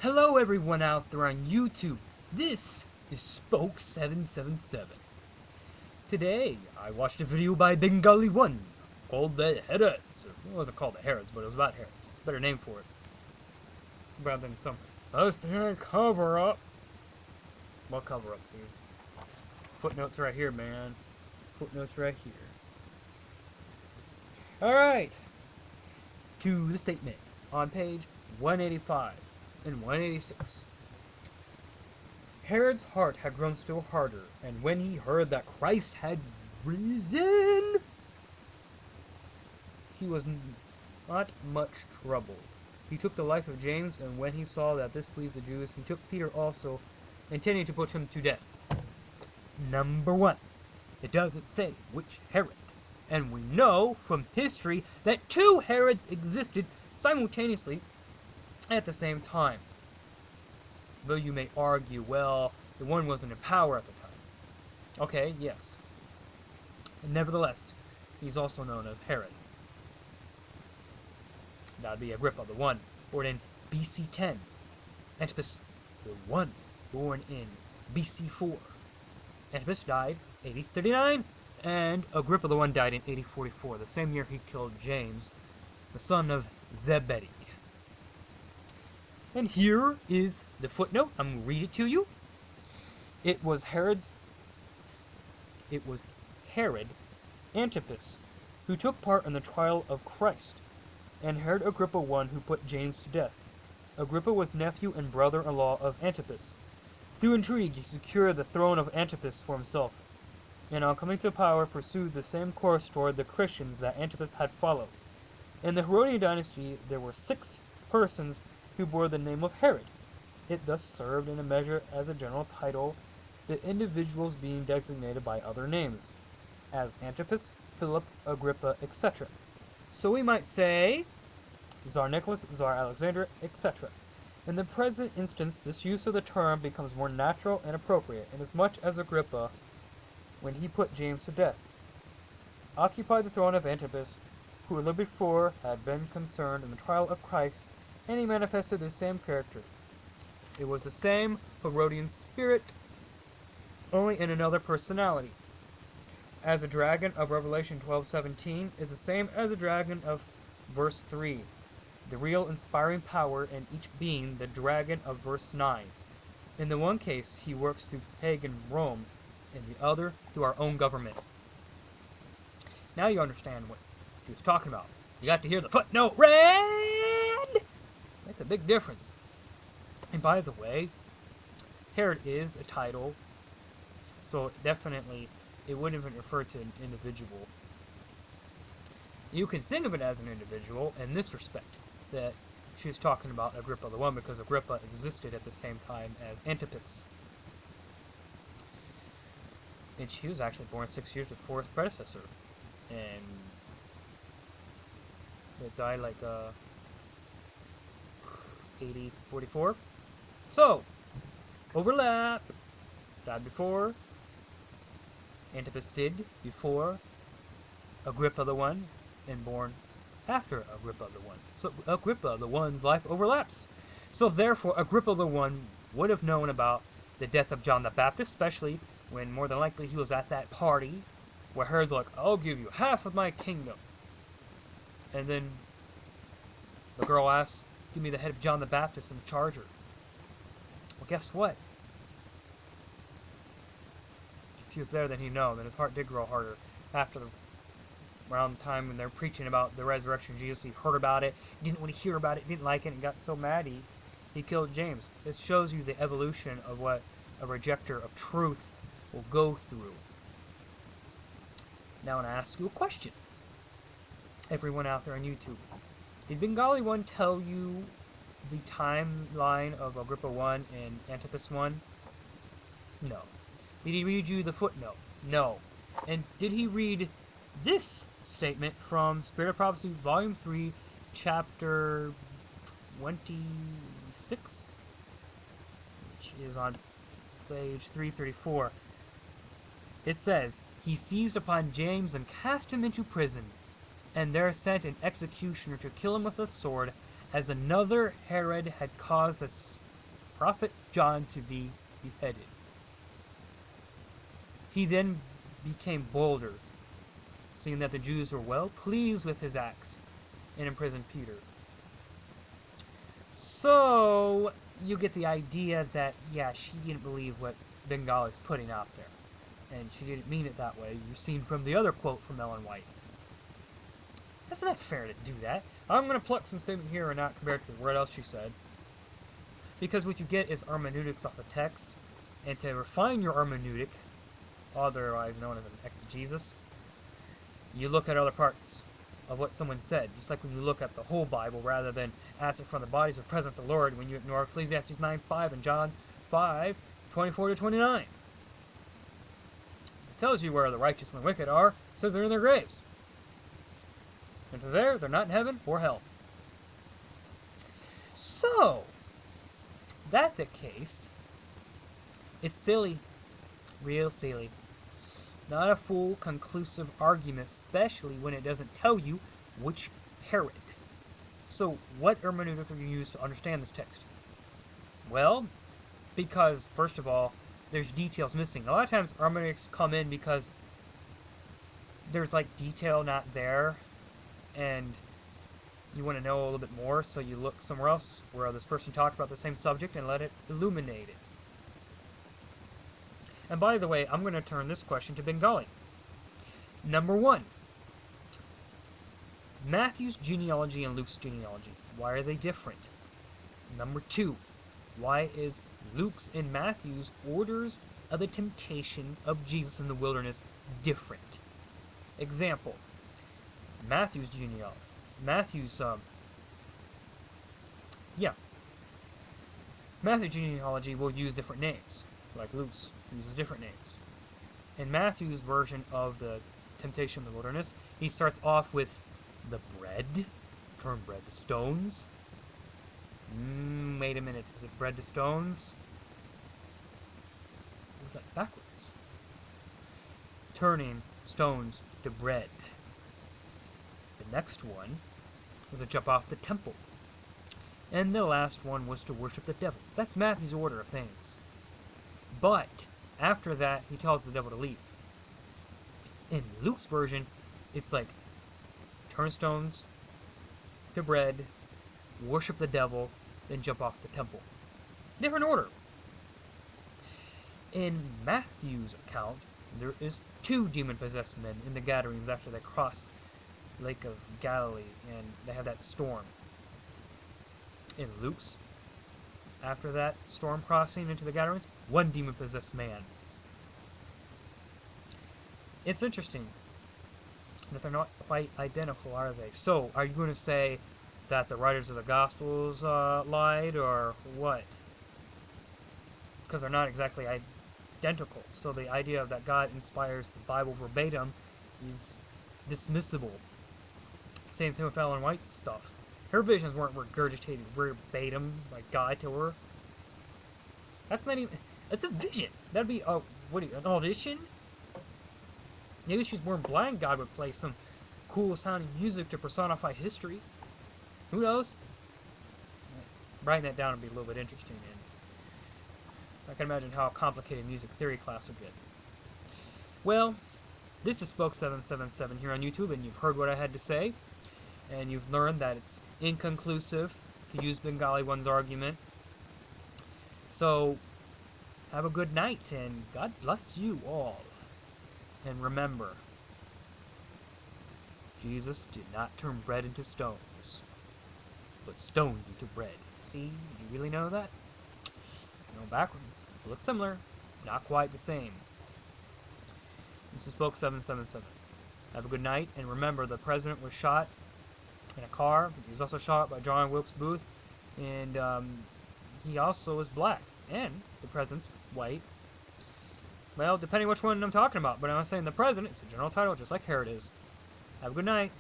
Hello everyone out there on YouTube. This is Spoke 777. Today, I watched a video by Bengali One called the Herods. It wasn't called the Herods, but it was about Herods. Better name for it. Rather than some cover-up. What cover-up, dude? Footnotes right here, man. Footnotes right here. Alright. To the statement on page 185 and 186. Herod's heart had grown still harder, and when he heard that Christ had risen, he was not much troubled. He took the life of James, and when he saw that this pleased the Jews, he took Peter also, intending to put him to death. Number 1. It doesn't say which Herod, and we know from history that 2 Herods existed simultaneously at the same time. Though you may argue, well, the one wasn't in power at the time. Okay, yes. Nevertheless, he's also known as Herod. That would be Agrippa the One, born in BC 10. Antipas the One, born in BC 4. Antipas died AD 39, and Agrippa the One died in AD 44, the same year he killed James, the son of Zebedee. And here is the footnote. I'm going to read it to you. It was Herod Antipas who took part in the trial of Christ, and Herod Agrippa I who put James to death. Agrippa was nephew and brother-in-law of Antipas. Through intrigue, he secured the throne of Antipas for himself, and on coming to power pursued the same course toward the Christians that Antipas had followed. In the Herodian dynasty, there were 6 persons who bore the name of Herod. It thus served in a measure as a general title, the individuals being designated by other names, as Antipas, Philip, Agrippa, etc. So we might say Tsar Nicholas, Tsar Alexander, etc. In the present instance, this use of the term becomes more natural and appropriate, inasmuch as Agrippa, when he put James to death, occupied the throne of Antipas, who a little before had been concerned in the trial of Christ, and he manifested the same character. It was the same Herodian spirit, only in another personality. As the dragon of Revelation 12:17 is the same as the dragon of verse 3, the real inspiring power in each being the dragon of verse 9. In the one case, he works through pagan Rome, in the other, through our own government. Now you understand what he was talking about. You got to hear the footnote read! Makes a big difference. And by the way, Herod is a title, so definitely it wouldn't even refer to an individual. You can think of it as an individual in this respect, that she was talking about Agrippa the One because Agrippa existed at the same time as Antipas. And she was actually born 6 years before his predecessor. And it died like AD 44. So, overlap. Died before. Antipas did before Agrippa the One, and born after Agrippa the One. So Agrippa the One's life overlaps. So therefore, Agrippa the One would have known about the death of John the Baptist, especially when more than likely he was at that party where Herod's like, I'll give you half of my kingdom. And then the girl asks, give me the head of John the Baptist and the charger. Well, guess what? If he was there, then he'd know. Then his heart did grow harder. Around the time when they're preaching about the resurrection of Jesus, he heard about it, didn't want to hear about it, didn't like it, and got so mad he killed James. This shows you the evolution of what a rejecter of truth will go through. Now I want to ask you a question. Everyone out there on YouTube. Did Bengali One tell you the timeline of Agrippa 1 and Antipas 1? No. Did he read you the footnote? No. And did he read this statement from Spirit of Prophecy, Volume 3, Chapter 26? Which is on page 334. It says, he seized upon James and cast him into prison, and there sent an executioner to kill him with a sword, as another Herod had caused the prophet John to be beheaded. He then became bolder, seeing that the Jews were well pleased with his acts, and imprisoned Peter. So, you get the idea that, yeah, she didn't believe what Bengali's putting out there. And she didn't mean it that way. You've seen from the other quote from Ellen White. That's not fair to do that. I'm going to pluck some statement here and not compare it to what else she said. Because what you get is hermeneutics off the text. And to refine your hermeneutic, otherwise known as an exegesis, you look at other parts of what someone said. Just like when you look at the whole Bible rather than ask it from the bodies of present the Lord when you ignore Ecclesiastes 9:5 and John 5:24-29. It tells you where the righteous and the wicked are. It says they're in their graves. And to there, they're not in heaven or hell. So, that the case, it's silly. Real silly. Not a full, conclusive argument, especially when it doesn't tell you which Herod. So, what hermeneutic are you use to understand this text? Well, because, first of all, there's details missing. A lot of times, hermeneutics come in because there's, like, detail not there, and you want to know a little bit more, so you look somewhere else where this person talked about the same subject and let it illuminate it. And by the way, I'm going to turn this question to Bengali. Number 1. Matthew's genealogy and Luke's genealogy. Why are they different? Number 2. Why is Luke's and Matthew's orders of the temptation of Jesus in the wilderness different? Example. Matthew's genealogy. Matthew's genealogy will use different names, like Luke's uses different names. In Matthew's version of the temptation in the wilderness, he starts off with the bread, turn bread to stones. Wait a minute, is it bread to stones? Or is that backwards? Turning stones to bread. The next one was to jump off the temple. And the last one was to worship the devil. That's Matthew's order of things. But after that, he tells the devil to leave. In Luke's version, it's like turn stones to bread, worship the devil, then jump off the temple. Different order. In Matthew's account, there is 2 demon-possessed men in the Gadarenes after they cross Lake of Galilee, and they have that storm. In Luke's, after that storm crossing into the Gadarenes, 1 demon-possessed man. It's interesting that they're not quite identical, are they? So, are you going to say that the writers of the Gospels lied, or what? Because they're not exactly identical. So the idea that God inspires the Bible verbatim is dismissible. Same thing with Ellen White's stuff. Her visions weren't regurgitated verbatim like God to her. That's not even... It's a vision. That'd be an audition? Maybe she's born blind. God would play some cool sounding music to personify history. Who knows? Writing that down would be a little bit interesting, and I can imagine how complicated music theory class would get. Well, this is Spoke 777 here on YouTube, and you've heard what I had to say, and you've learned that it's inconclusive to use Bengali one's argument. So, have a good night, and God bless you all. And remember, Jesus did not turn bread into stones, but stones into bread. See? You really know that? No, backwards. They look similar, not quite the same. This is Spoke 777. Have a good night, and remember, the president was shot in a car. He was also shot by John Wilkes Booth, and he also is black, and the president's white. Well, depending which one I'm talking about, but I'm saying the president, it's a general title, just like Herod is. Have a good night.